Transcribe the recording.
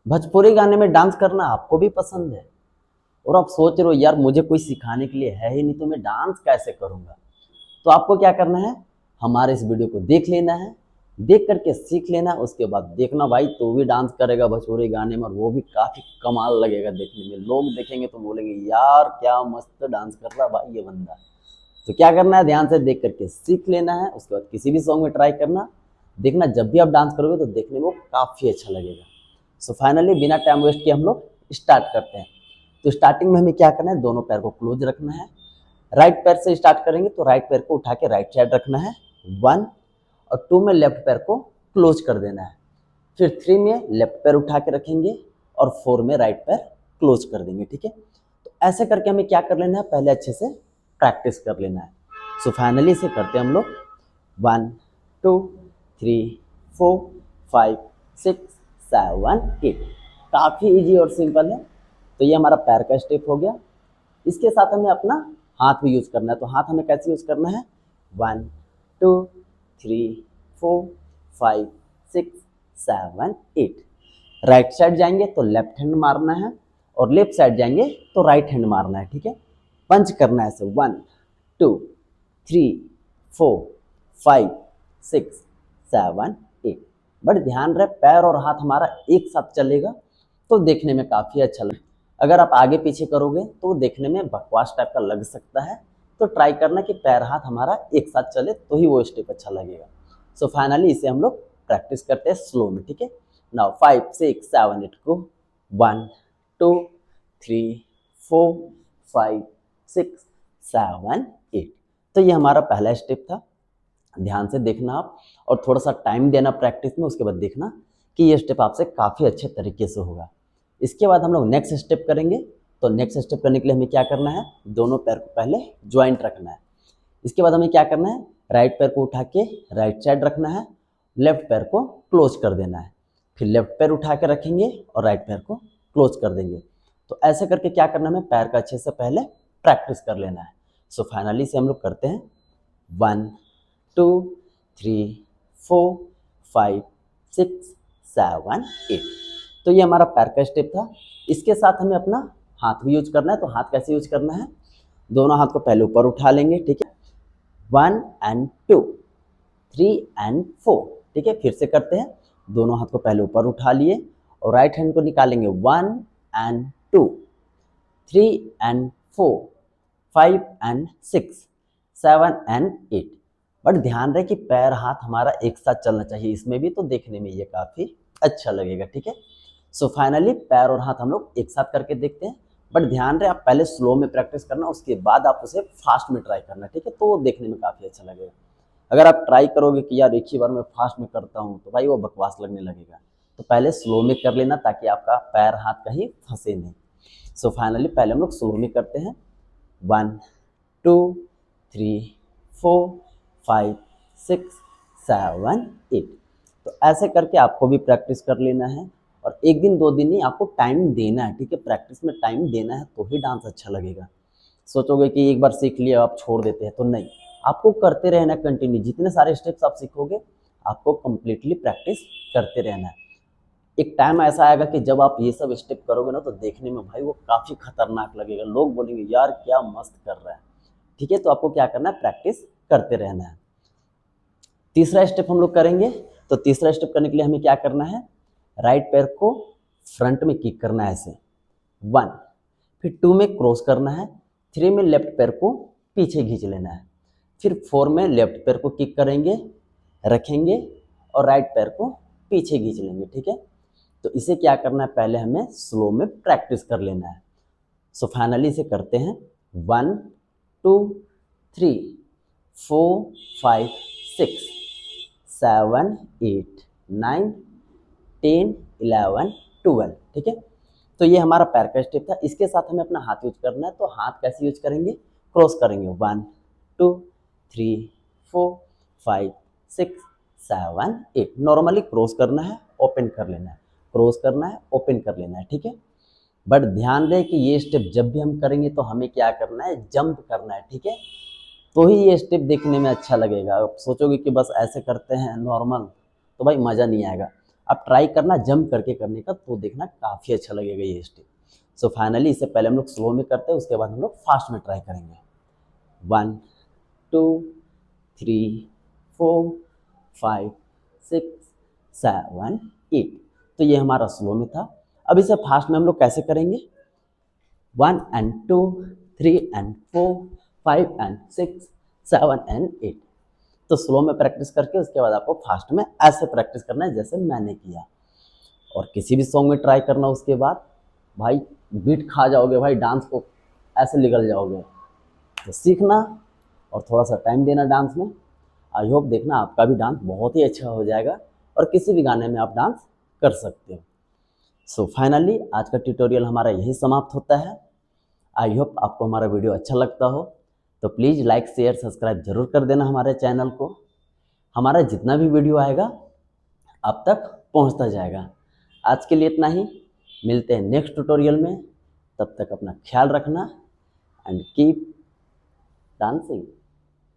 भोजपुरी गाने में डांस करना आपको भी पसंद है और आप सोच रहे हो यार मुझे कोई सिखाने के लिए है ही नहीं तो मैं डांस कैसे करूँगा। तो आपको क्या करना है, हमारे इस वीडियो को देख लेना है, देख करके सीख लेना है। उसके बाद देखना भाई तू भी डांस करेगा भोजपुरी गाने में और वो भी काफ़ी कमाल लगेगा देखने में। लोग देखेंगे तो बोलेंगे यार क्या मस्त डांस कर रहा भाई ये बंदा। तो क्या करना है, ध्यान से देख करके सीख लेना है। उसके बाद किसी भी सॉन्ग में ट्राई करना, देखना जब भी आप डांस करोगे तो देखने में वो काफ़ी अच्छा लगेगा। सो फाइनली बिना टाइम वेस्ट किए हम लोग स्टार्ट करते हैं। तो स्टार्टिंग में हमें क्या करना है, दोनों पैर को क्लोज रखना है। राइट पैर से स्टार्ट करेंगे तो राइट पैर को उठा के राइट साइड रखना है 1, और 2 में लेफ्ट पैर को क्लोज कर देना है। फिर 3 में लेफ्ट पैर उठा के रखेंगे और 4 में राइट पैर क्लोज कर देंगे। ठीक है, तो ऐसे करके हमें क्या कर लेना है, पहले अच्छे से प्रैक्टिस कर लेना है। सो फाइनली इसे करते हैं हम लोग 1 2 3 4 5 6 7 8। काफ़ी इजी और सिंपल है। तो ये हमारा पैर का स्टेप हो गया। इसके साथ हमें अपना हाथ भी यूज़ करना है। तो हाथ हमें कैसे यूज़ करना है, 1 2 3 4 5 6 7 8। राइट साइड जाएंगे तो लेफ्ट हैंड मारना है और लेफ्ट साइड जाएंगे तो राइट हैंड मारना है। ठीक है, पंच करना है ऐसे 1 2 3 4 5 6 7 8। बट ध्यान रहे पैर और हाथ हमारा एक साथ चलेगा तो देखने में काफ़ी अच्छा लगेगा। अगर आप आगे पीछे करोगे तो देखने में बकवास टाइप का लग सकता है। तो ट्राई करना कि पैर हाथ हमारा एक साथ चले तो ही वो स्टेप अच्छा लगेगा। सो फाइनली इसे हम लोग प्रैक्टिस करते हैं स्लो में। ठीक है, नाउ 5 6 7 8 को 1 2 3 4 5 6 7 8। तो ये हमारा पहला स्टेप था। ध्यान से देखना आप और थोड़ा सा टाइम देना प्रैक्टिस में। उसके बाद देखना कि ये स्टेप आपसे काफ़ी अच्छे तरीके से होगा। इसके बाद हम लोग नेक्स्ट स्टेप करेंगे। तो नेक्स्ट स्टेप करने के लिए हमें क्या करना है, दोनों पैर को पहले ज्वाइंट रखना है। इसके बाद हमें क्या करना है, राइट पैर को उठा के राइट साइड रखना है, लेफ्ट पैर को क्लोज कर देना है। फिर लेफ्ट पैर उठा के रखेंगे और राइट पैर को क्लोज कर देंगे। तो ऐसे करके क्या करना है, हमें पैर का अच्छे से पहले प्रैक्टिस कर लेना है। सो फाइनली से हम लोग करते हैं 1 2 3 4 5 6 7 8। तो ये हमारा पैर का स्टेप था। इसके साथ हमें अपना हाथ भी यूज करना है। तो हाथ कैसे यूज करना है, दोनों हाथ को पहले ऊपर उठा लेंगे। ठीक है, 1 and 2 3 and 4। ठीक है, फिर से करते हैं, दोनों हाथ को पहले ऊपर उठा लिए और राइट हैंड को निकालेंगे 1 and 2 3 and 4 5 and 6 7 and 8। But ध्यान रहे कि पैर हाथ हमारा एक साथ चलना चाहिए इसमें भी, तो देखने में ये काफ़ी अच्छा लगेगा। ठीक है, सो फाइनली पैर और हाथ हम लोग एक साथ करके देखते हैं। बट ध्यान रहे आप पहले स्लो में प्रैक्टिस करना, उसके बाद आप उसे फास्ट में ट्राई करना। ठीक है, तो वो देखने में काफ़ी अच्छा लगेगा। अगर आप ट्राई करोगे कि यार एक ही बार में फास्ट में करता हूँ तो भाई वो बकवास लगने लगेगा। तो पहले स्लो में कर लेना ताकि आपका पैर हाथ कहीं फंसे नहीं। सो फाइनली पहले हम लोग स्लो में करते हैं 1 2 3 4 5 6 7 8। तो ऐसे करके आपको भी प्रैक्टिस कर लेना है और एक दिन दो दिन नहीं, आपको टाइम देना है। ठीक है, प्रैक्टिस में टाइम देना है तो ही डांस अच्छा लगेगा। सोचोगे कि एक बार सीख लिया आप छोड़ देते हैं, तो नहीं, आपको करते रहना कंटिन्यू। जितने सारे स्टेप्स आप सीखोगे आपको कंप्लीटली प्रैक्टिस करते रहना है। एक टाइम ऐसा आएगा कि जब आप ये सब स्टेप करोगे ना तो देखने में भाई वो काफ़ी खतरनाक लगेगा। लोग बोलेंगे यार क्या मस्त कर रहा है। ठीक है, तो आपको क्या करना है, प्रैक्टिस करते रहना है। तीसरा स्टेप हम लोग करेंगे। तो तीसरा स्टेप करने के लिए हमें क्या करना है, राइट पैर को फ्रंट में किक करना है ऐसे 1, फिर 2 में क्रॉस करना है, 3 में लेफ्ट पैर को पीछे खींच लेना है, फिर 4 में लेफ्ट पैर को किक करेंगे, रखेंगे और राइट पैर को पीछे खींच लेंगे। ठीक है, तो इसे क्या करना है, पहले हमें स्लो में प्रैक्टिस कर लेना है। सो फाइनली इसे करते हैं 1 2 3 4 5 6 7 8 9 10 11 12। ठीक है, तो ये हमारा पैर का स्टेप था। इसके साथ हमें अपना हाथ यूज करना है। तो हाथ कैसे यूज करेंगे, क्रॉस करेंगे 1 2 3 4 5 6 7 8। नॉर्मली क्रॉस करना है, ओपन कर लेना है, क्रॉस करना है, ओपन कर लेना है। ठीक है, बट ध्यान रहे कि ये स्टेप जब भी हम करेंगे तो हमें क्या करना है, जंप करना है। ठीक है, तो ही ये स्टेप देखने में अच्छा लगेगा। आप सोचोगे कि बस ऐसे करते हैं नॉर्मल, तो भाई मज़ा नहीं आएगा। आप ट्राई करना जंप करके करने का, तो देखना काफ़ी अच्छा लगेगा ये स्टेप। सो फाइनली इससे पहले हम लोग स्लो में करते हैं, उसके बाद हम लोग फास्ट में ट्राई करेंगे। 1 2 3 4 5 6 7 8। तो ये हमारा स्लो में था। अब इसे फास्ट में हम लोग कैसे करेंगे? 1 and 2 3 and 4 5 and 6 7 and 8। तो स्लो में प्रैक्टिस करके उसके बाद आपको फास्ट में ऐसे प्रैक्टिस करना है जैसे मैंने किया, और किसी भी सॉन्ग में ट्राई करना। उसके बाद भाई बीट खा जाओगे भाई, डांस को ऐसे निकल जाओगे। तो सीखना और थोड़ा सा टाइम देना डांस में। आई होप देखना आपका भी डांस बहुत ही अच्छा हो जाएगा और किसी भी गाने में आप डांस कर सकते हो। सो फाइनली आज का ट्यूटोरियल हमारा यही समाप्त होता है। आई होप आपको हमारा वीडियो अच्छा लगता हो, तो प्लीज़ लाइक शेयर सब्सक्राइब जरूर कर देना हमारे चैनल को। हमारा जितना भी वीडियो आएगा आप तक पहुंचता जाएगा। आज के लिए इतना ही, मिलते हैं नेक्स्ट ट्यूटोरियल में। तब तक अपना ख्याल रखना एंड कीप डांसिंग।